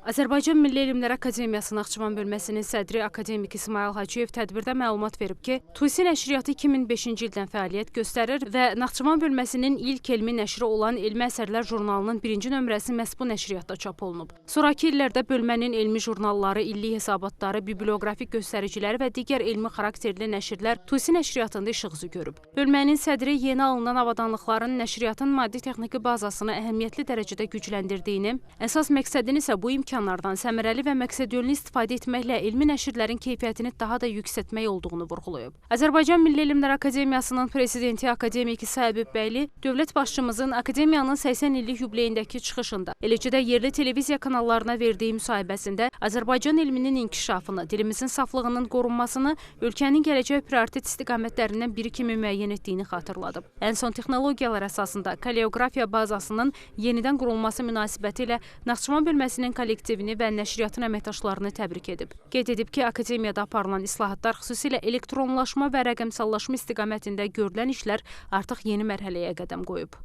Azərbaycan Milli Elmlər Akademiyası Naxçıvan bölməsinin sədri akademik İsmail Hacıyev tədbirdə məlumat verib ki, Tusi nəşriyyatı 2005-ci ildən fəaliyyət göstərir və Naxçıvan bölməsinin ilk elmi nəşri olan Elmi Əsərlər jurnalının 1-ci nömrəsi məhz bu nəşriyyatda çap olunub. Sonrakı illərdə bölmənin elmi jurnalları, illik hesabatları, biblioqrafik göstəriciləri və digər elmi xarakterli nəşrlər Tusi nəşriyyatında işıq üzü görüb. Bölmənin sədri yeni alınan avadanlıqların nəşriyyatın maddi-texniki bazasını əhəmiyyətli dərəcədə gücləndirdiyini, əsas məqsədin isə bu imkanlardan səmərəli və məqsədyönlü istifadə etməklə elmi nəşrlərin keyfiyyətini daha da yüksəltmək olduğunu vurğulayıb. Azərbaycan Milli Elmlər Akademiyasının prezidenti akademik İsa Həbib bəyli dövlət başçımızın akademiyanın 80 illik yubileyindəki çıxışında, eləcə də yerli televiziya kanallarına verdiyi müsahibəsində Azərbaycan elminin inkişafını, dilimizin saflığının qorunmasını ölkənin gələcək prioritet istiqamətlərindən biri kimi müəyyən etdiyini xatırladıb. Ən son texnologiyalar əsasında koreografiya bazasının yenidən qurulması münasibətilə Naxçıvan bölməsinin kollektivini və nəşriyyatın əməkdaşlarını təbrik edib. Qeyd edib ki, akademiyada aparılan islahatlar xüsusilə elektronlaşma və rəqəmsallaşma istiqamətində görülən işlər artıq yeni mərhələyə qədəm qoyub.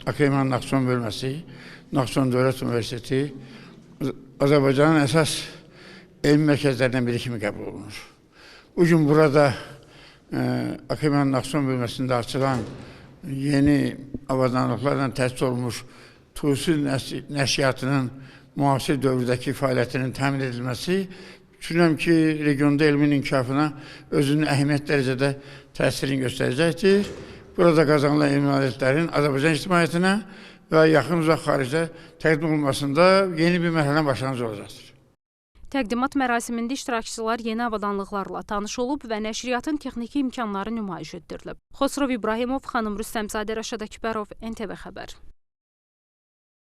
Akademiyanın Naxçıvan bölməsi, Naxçıvan Dövlət Universiteti Azərbaycanın əsas elmi mərkəzlərindən biri kimi qəbul olunur. Bugün burada Akademiyanın Naxçıvan bölməsində açılan yeni avadanlıqlarla təsis olunmuş Tusi nəşriyyatının müasir dövrdəki fəaliyyətinin təmin edilməsi düşünürəm ki, regionda elmin inkişafına özünün əhəmiyyətli dərəcədə təsirini göstərəcəkdir. Burada qazanılan elmi nailiyyətlərin Azərbaycan ictimaiyyətinə və yaxın uzaq xaricdə təqdim olunmasında yeni bir mərhələnin başlanğıcı olacaqdır. Təqdimat mərasimində iştirakçılar yeni avadanlıqlarla tanış olub və nəşriyyatın texniki imkanları nümayiş etdirilib. Xosrov İbrahimov, xanım Rüstəmzadə, Rəşad Əkbərov, NTV Xəbər.